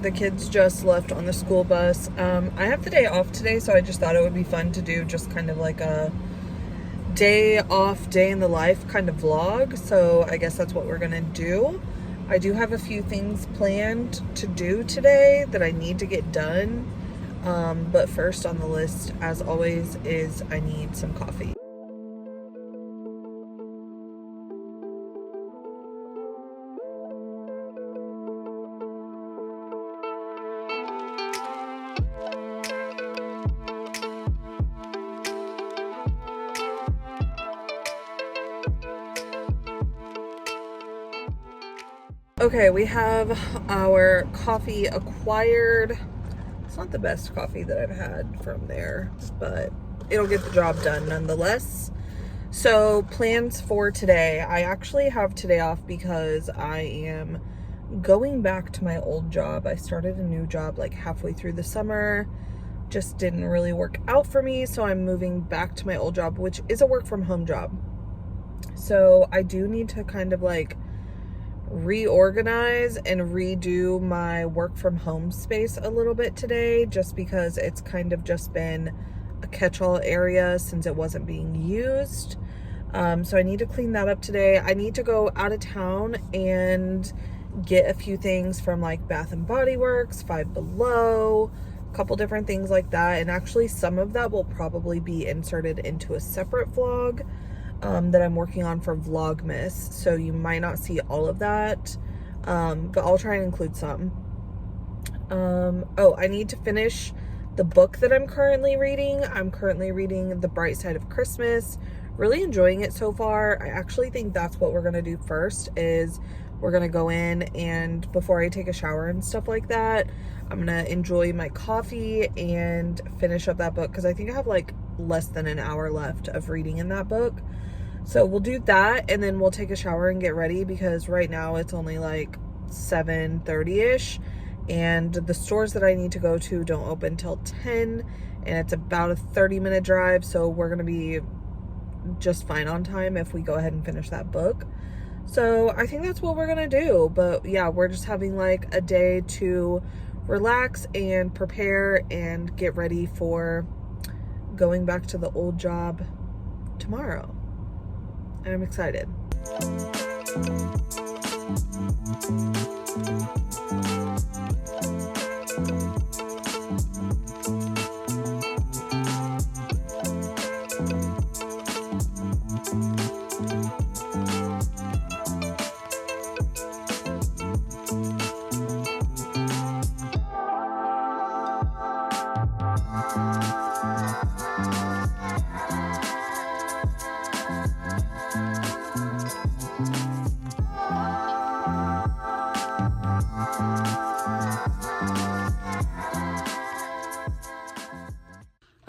The kids just left on the school bus. I have the day off today, so I just thought it would be fun to do just kind of like a day off, day in the life kind of vlog. So I guess that's what we're gonna do. I do have a few things planned to do today that I need to get done. But first on the list, as always, is I need some coffee. Okay, we have our coffee acquired. It's not the best coffee that I've had from there, but it'll get the job done nonetheless. So plans for today. I actually have today off because I am going back to my old job. I started a new job like halfway through the summer. Just didn't really work out for me, so I'm moving back to my old job, which is a work from home job. So I do need to kind of like reorganize and redo my work from home space a little bit today, just because it's kind of just been a catch-all area since it wasn't being used. So I need to clean that up today. I need to go out of town and get a few things from like Bath and Body Works, Five Below, a couple different things like that. And actually some of that will probably be inserted into a separate vlog that I'm working on for Vlogmas, so you might not see all of that, but I'll try and include some. Oh, I need to finish the book that I'm currently reading. I'm currently reading The Bright Side of Christmas. Really enjoying it so far. I actually think that's what we're gonna do first, is we're gonna go in and before I take a shower and stuff like that, I'm gonna enjoy my coffee and finish up that book, because I think I have like less than an hour left of reading in that book. So we'll do that and then we'll take a shower and get ready, because right now it's only like 7:30ish and the stores that I need to go to don't open till 10, and it's about a 30-minute drive, so we're gonna be just fine on time if we go ahead and finish that book. So I think that's what we're gonna do. But yeah, we're just having like a day to relax and prepare and get ready for going back to the old job tomorrow. And I'm excited.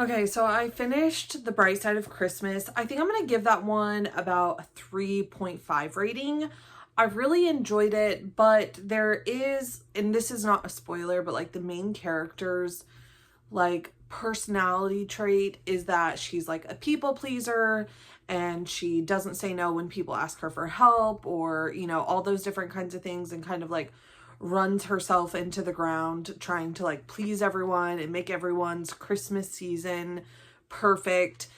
Okay, so I finished The Bright Side of Christmas. I think I'm going to give that one about a 3.5 rating. I really enjoyed it, but there is, and this is not a spoiler, but like the main character's like personality trait is that she's like a people pleaser, and she doesn't say no when people ask her for help, or, you know, all those different kinds of things, and kind of like runs herself into the ground trying to like please everyone and make everyone's Christmas season perfect.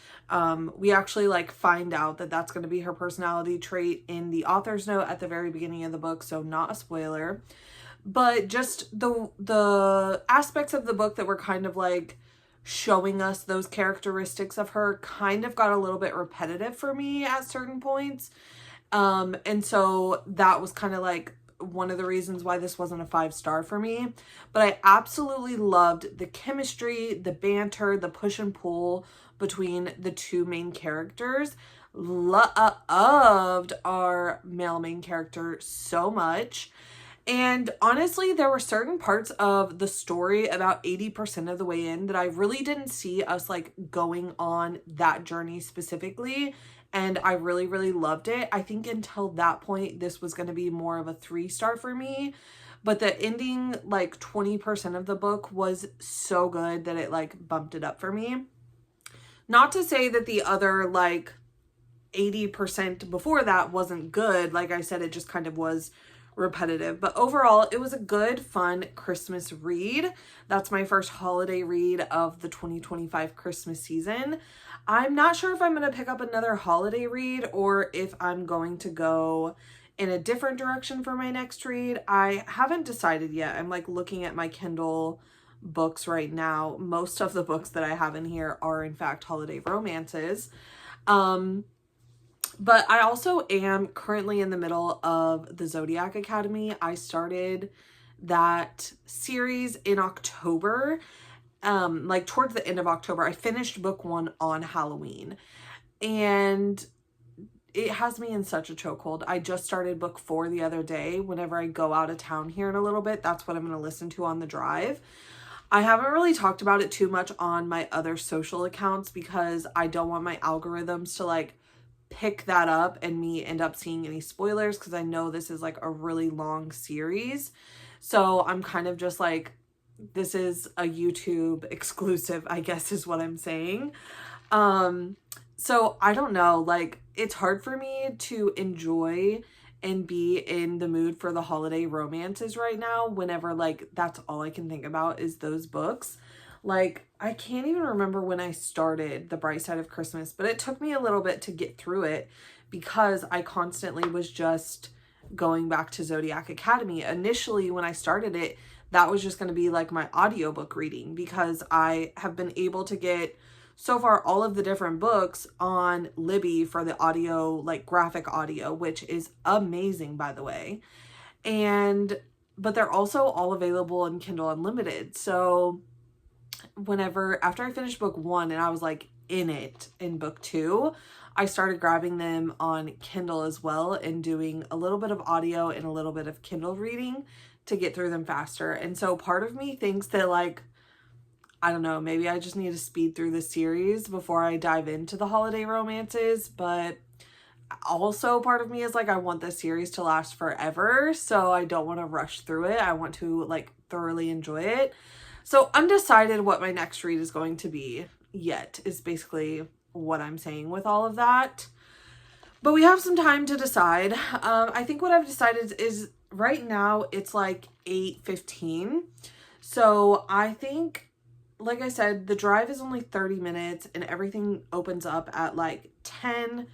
We actually like find out that that's going to be her personality trait in the author's note at the very beginning of the book, so not a spoiler. But just the aspects of the book that were kind of like showing us those characteristics of her kind of got a little bit repetitive for me at certain points. And so that was kind of like one of the reasons why this wasn't a 5-star for me. But I absolutely loved the chemistry, the banter, the push and pull between the two main characters. Loved our male main character so much. And honestly, there were certain parts of the story about 80% of the way in that I really didn't see us like going on that journey specifically. And I really, really loved it. I think until that point, this was going to be more of a 3-star for me. But the ending, like 20% of the book was so good that it like bumped it up for me. Not to say that the other like 80% before that wasn't good. Like I said, it just kind of was repetitive. But overall, it was a good, fun Christmas read. That's my first holiday read of the 2025 Christmas season. I'm not sure if I'm going to pick up another holiday read or if I'm going to go in a different direction for my next read. I haven't decided yet. I'm like looking at my Kindle books right now. Most of the books that I have in here are in fact holiday romances. But I also am currently in the middle of the Zodiac Academy. I started that series in October, like towards the end of October. I finished book 1 on Halloween, and it has me in such a chokehold. I just started book 4 the other day. Whenever I go out of town here in a little bit, that's what I'm going to listen to on the drive. I haven't really talked about it too much on my other social accounts because I don't want my algorithms to like pick that up and me end up seeing any spoilers, because I know this is like a really long series. So I'm kind of just like, this is a YouTube exclusive, I guess is what I'm saying. So I don't know, like it's hard for me to enjoy and be in the mood for the holiday romances right now whenever like that's all I can think about is those books. Like, I can't even remember when I started The Bright Side of Christmas, but it took me a little bit to get through it because I constantly was just going back to Zodiac Academy. Initially, when I started it, that was just going to be like my audiobook reading, because I have been able to get so far all of the different books on Libby for the audio, like graphic audio, which is amazing, by the way. But they're also all available in Kindle Unlimited. So after I finished book 1 and I was like in book 2, I started grabbing them on Kindle as well and doing a little bit of audio and a little bit of Kindle reading to get through them faster. And so part of me thinks that like, I don't know, maybe I just need to speed through the series before I dive into the holiday romances. But also part of me is like, I want this series to last forever, so I don't want to rush through it. I want to like thoroughly enjoy it. So undecided what my next read is going to be yet is basically what I'm saying with all of that. But we have some time to decide. I think what I've decided is right now it's like 8:15. So I think, like I said, the drive is only 30 minutes and everything opens up at like 10.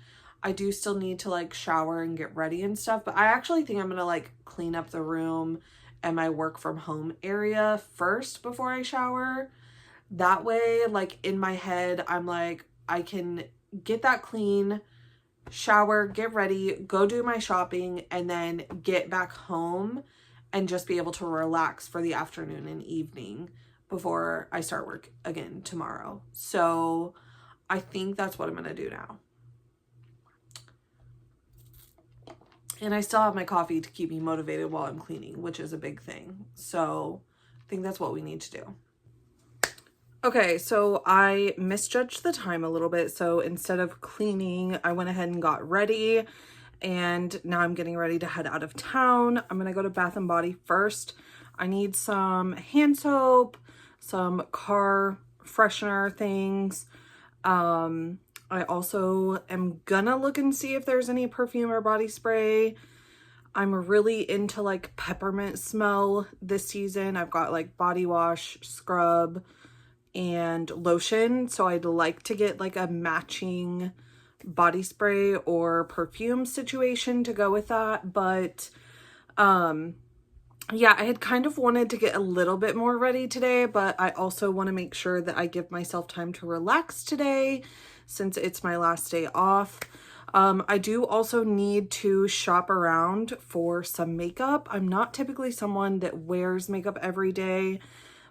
I do still need to like shower and get ready and stuff, but I actually think I'm going to like clean up the room and my work from home area first before I shower. That way, like in my head, I'm like, I can get that clean, shower, get ready, go do my shopping, and then get back home and just be able to relax for the afternoon and evening before I start work again tomorrow. So I think that's what I'm going to do now. And I still have my coffee to keep me motivated while I'm cleaning, which is a big thing. So I think that's what we need to do. Okay, so I misjudged the time a little bit. So instead of cleaning, I went ahead and got ready. And now I'm getting ready to head out of town. I'm going to go to Bath & Body first. I need some hand soap, some car freshener things. I also am gonna look and see if there's any perfume or body spray. I'm really into like peppermint smell this season. I've got like body wash, scrub, and lotion. So I'd like to get like a matching body spray or perfume situation to go with that. But yeah, I had kind of wanted to get a little bit more ready today, but I also want to make sure that I give myself time to relax today since it's my last day off. I do also need to shop around for some makeup. I'm not typically someone that wears makeup every day,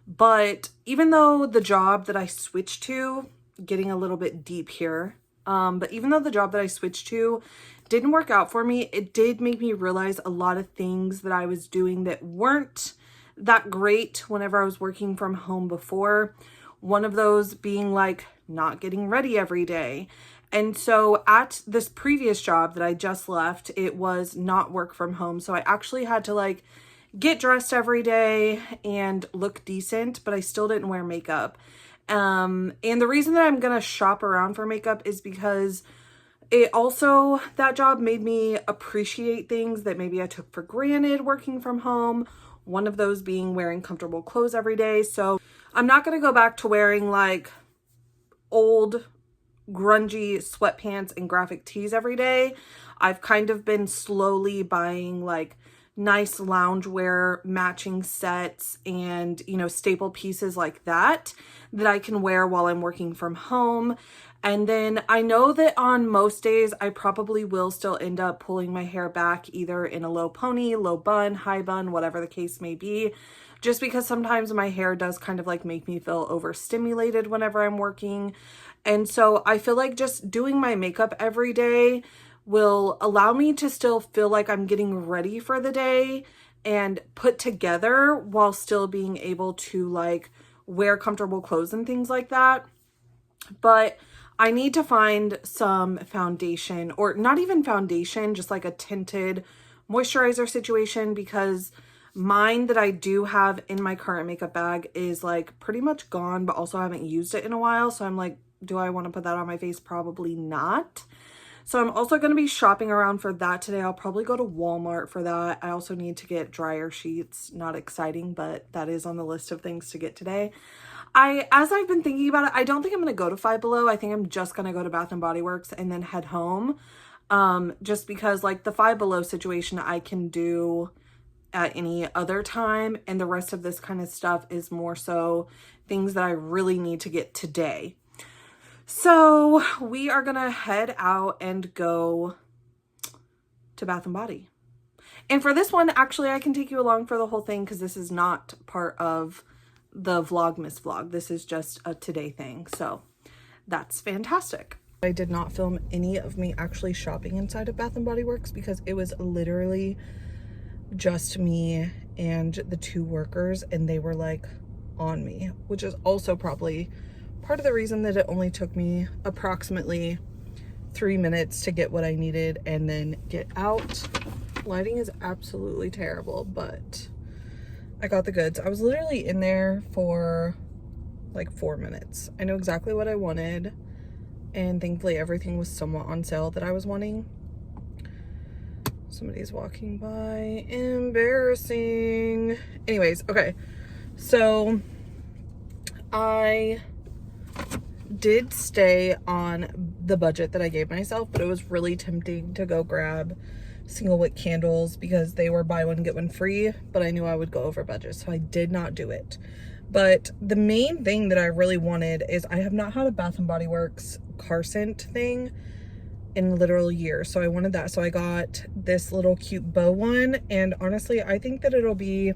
but even though the job that I switched to, getting a little bit deep here, but even though the job that I switched to didn't work out for me, it did make me realize a lot of things that I was doing that weren't that great whenever I was working from home before. One of those being like not getting ready every day. And so at this previous job that I just left, it was not work from home. So I actually had to like get dressed every day and look decent, but I still didn't wear makeup. And the reason that I'm going to shop around for makeup is because it also, that job made me appreciate things that maybe I took for granted working from home. One of those being wearing comfortable clothes every day. So I'm not going to go back to wearing like old grungy sweatpants and graphic tees every day. I've kind of been slowly buying like nice loungewear matching sets and, you know, staple pieces like that I can wear while I'm working from home. And then I know that on most days I probably will still end up pulling my hair back either in a low pony, low bun, high bun, whatever the case may be, just because sometimes my hair does kind of like make me feel overstimulated whenever I'm working. And so I feel like just doing my makeup every day will allow me to still feel like I'm getting ready for the day and put together while still being able to like wear comfortable clothes and things like that. But I need to find some foundation, or not even foundation, just like a tinted moisturizer situation, because mine that I do have in my current makeup bag is like pretty much gone, but also I haven't used it in a while. So I'm like, do I want to put that on my face? Probably not. So I'm also going to be shopping around for that today. I'll probably go to Walmart for that. I also need to get dryer sheets. Not exciting, but that is on the list of things to get today. As I've been thinking about it, I don't think I'm going to go to Five Below. I think I'm just going to go to Bath & Body Works and then head home. Just because like the Five Below situation I can do at any other time, and the rest of this kind of stuff is more so things that I really need to get today. So we are gonna head out and go to Bath & Body. And for this one, actually, I can take you along for the whole thing because this is not part of the Vlogmas vlog. This is just a today thing. So that's fantastic. I did not film any of me actually shopping inside of Bath & Body Works because it was literally just me and the two workers, and they were like on me, which is also probably part of the reason that it only took me approximately 3 minutes to get what I needed and then get out. Lighting is absolutely terrible, but I got the goods. I was literally in there for like 4 minutes. I know exactly what I wanted, and thankfully everything was somewhat on sale that I was wanting. Somebody's walking by. Embarrassing. Anyways, okay. So I did stay on the budget that I gave myself, but it was really tempting to go grab single wick candles because they were buy one get one free, but I knew I would go over budget, so I did not do it. But the main thing that I really wanted is I have not had a Bath & Body Works car scent thing in literal years, so I wanted that. So I got this little cute bow one, and honestly I think that it'll be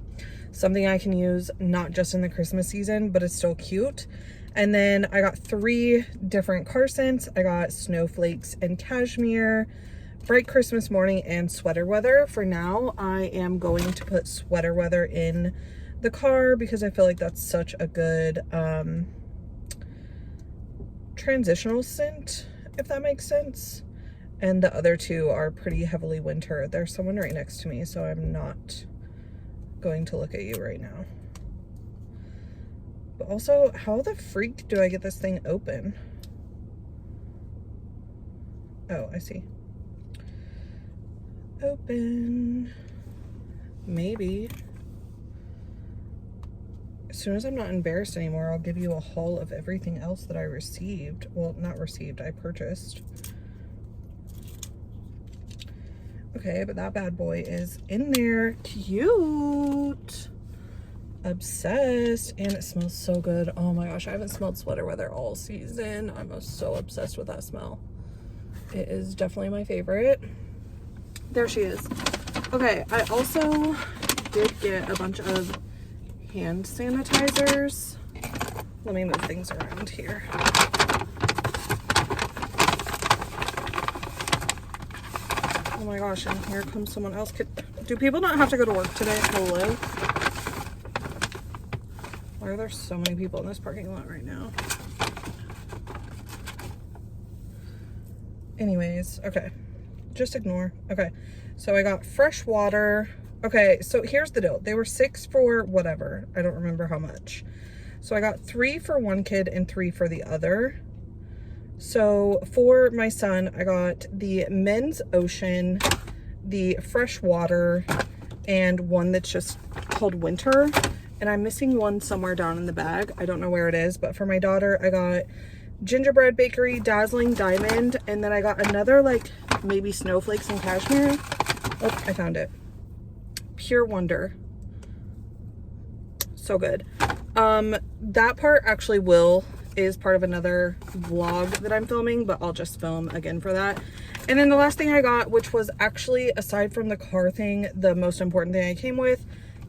something I can use not just in the Christmas season, but it's still cute. And then I got 3 different car scents. I got Snowflakes and Cashmere, Bright Christmas Morning, and Sweater Weather. For now, I am going to put Sweater Weather in the car because I feel like that's such a good transitional scent, if that makes sense. And the other 2 are pretty heavily winter. There's someone right next to me, so I'm not going to look at you right now. But also, how the freak do I get this thing open? Oh, I see. Open. Maybe. As soon as I'm not embarrassed anymore, I'll give you a haul of everything else that I received. Well, not received, I purchased. Okay, but that bad boy is in there. Cute. Obsessed. And it smells so good. Oh my gosh, I haven't smelled Sweater Weather all season. I'm so obsessed with that smell. It is definitely my favorite. There she is. Okay, I also did get a bunch of hand sanitizers. Let me move things around here. Oh my gosh, and here comes someone else. Do people not have to go to work today? Hello? Why are there so many people in this parking lot right now? Anyways, okay. Just ignore. Okay, so I got fresh water. Okay, so here's the deal. They were 6 for whatever. I don't remember how much. So I got 3 for one kid and 3 for the other. So for my son, I got the Men's Ocean, the Fresh Water, and one that's just called Winter. And I'm missing one somewhere down in the bag. I don't know where it is, but for my daughter, I got Gingerbread Bakery Dazzling Diamond, and then I got another, like, maybe Snowflakes and Cashmere. Oh, I found it. Pure Wonder. So good. That part actually is part of another vlog that I'm filming, but I'll just film again for that. And then the last thing I got, which was actually, aside from the car thing, the most important thing I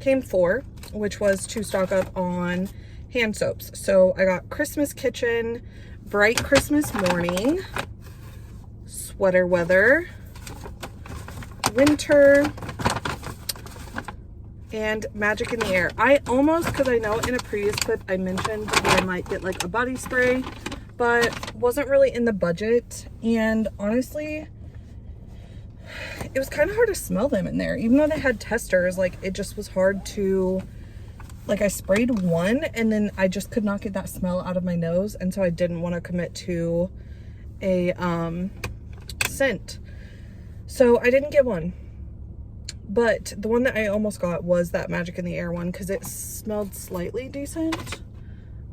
came for, which was to stock up on hand soaps. So I got Christmas Kitchen, Bright Christmas Morning, Sweater Weather, Winter, and Magic in the Air. I almost, because I know in a previous clip I mentioned that I might get like a body spray, but wasn't really in the budget. And honestly, it was kind of hard to smell them in there. Even though they had testers, like, it just was hard to, like, I sprayed one and then I just could not get that smell out of my nose. And so I didn't want to commit to a scent. So I didn't get one. But the one that I almost got was that Magic in the Air one because it smelled slightly decent.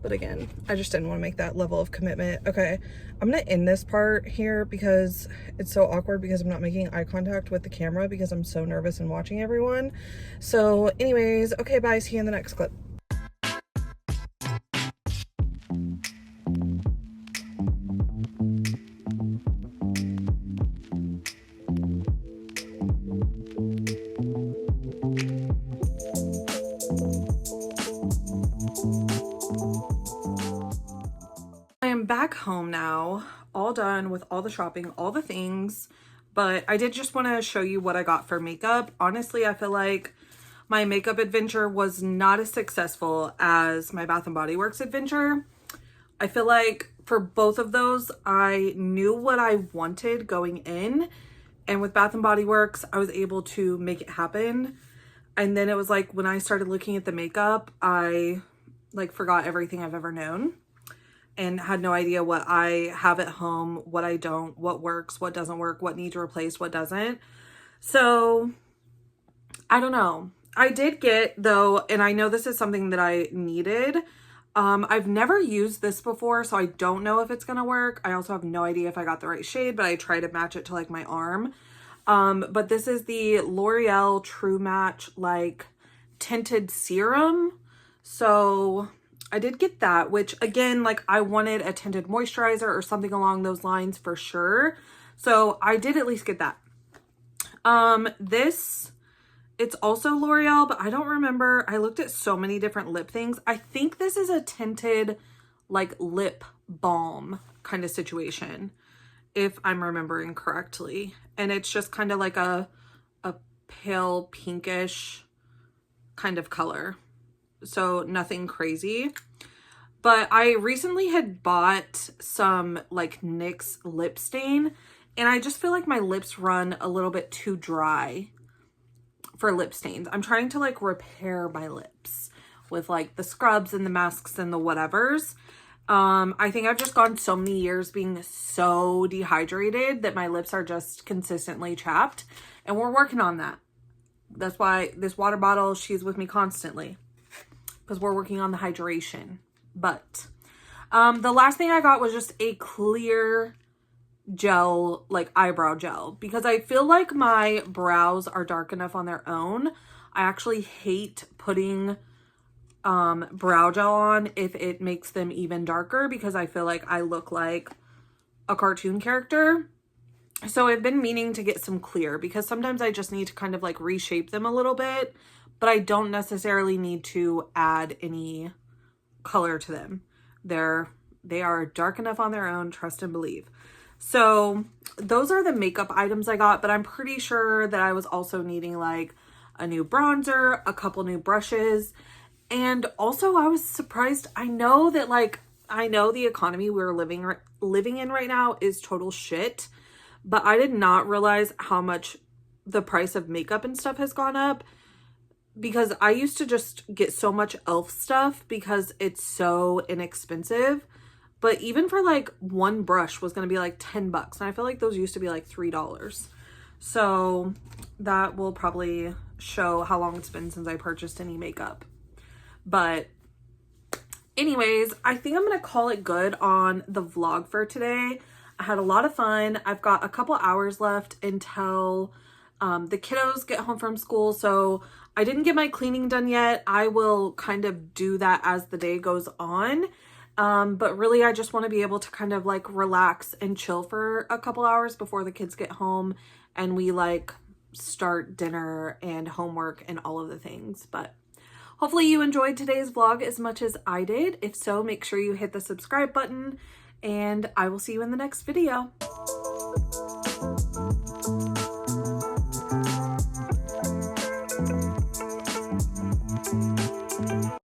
But again, I just didn't want to make that level of commitment. Okay, I'm going to end this part here because it's so awkward because I'm not making eye contact with the camera because I'm so nervous and watching everyone. So anyways, okay, bye. See you in the next clip. I am back home now, all done with all the shopping, all the things, but I did just want to show you what I got for makeup. Honestly, I feel like my makeup adventure was not as successful as my Bath & Body Works adventure. I feel like for both of those, I knew what I wanted going in, and with Bath & Body Works, I was able to make it happen. And then it was like when I started looking at the makeup, I like forgot everything I've ever known and had no idea what I have at home, what I don't, what works, what doesn't work, what needs replaced, what doesn't. So I don't know. I did get though, and I know this is something that I needed. I've never used this before, so I don't know if it's gonna work. I also have no idea if I got the right shade, but I try to match it to like my arm. But this is the L'Oreal True Match like tinted serum. So I did get that, which again, like I wanted a tinted moisturizer or something along those lines for sure. So I did at least get that. It's also L'Oreal, but I don't remember. I looked at so many different lip things. I think this is a tinted like lip balm kind of situation, if I'm remembering correctly. And it's just kind of like a pale pinkish kind of color. So nothing crazy. But I recently had bought some like NYX lip stain, and I just feel like my lips run a little bit too dry for lip stains. I'm trying to like repair my lips with like the scrubs and the masks and the whatevers. I think I've just gone so many years being so dehydrated that my lips are just consistently chapped, and we're working on that. That's why this water bottle, she's with me constantly, because we're working on the hydration. But the last thing I got was just a clear gel, like eyebrow gel, because I feel like my brows are dark enough on their own. I actually hate putting brow gel on if it makes them even darker, because I feel like I look like a cartoon character. So I've been meaning to get some clear, because sometimes I just need to kind of like reshape them a little bit, but I don't necessarily need to add any color to them. They are dark enough on their own, trust and believe. So those are the makeup items I got, but I'm pretty sure that I was also needing like a new bronzer, a couple new brushes. And also I was surprised. I know the economy we're living in right now is total shit, but I did not realize how much the price of makeup and stuff has gone up, because I used to just get so much e.l.f. stuff because it's so inexpensive. but even for like one brush was gonna be like 10 bucks. And I feel like those used to be like $3. So that will probably show how long it's been since I purchased any makeup. But anyways, I think I'm gonna call it good on the vlog for today. I had a lot of fun. I've got a couple hours left until the kiddos get home from school, so I didn't get my cleaning done yet. I will kind of do that as the day goes on. But really I just want to be able to kind of like relax and chill for a couple hours before the kids get home and we like start dinner and homework and all of the things. But hopefully you enjoyed today's vlog as much as I did. If so, make sure you hit the subscribe button and I will see you in the next video.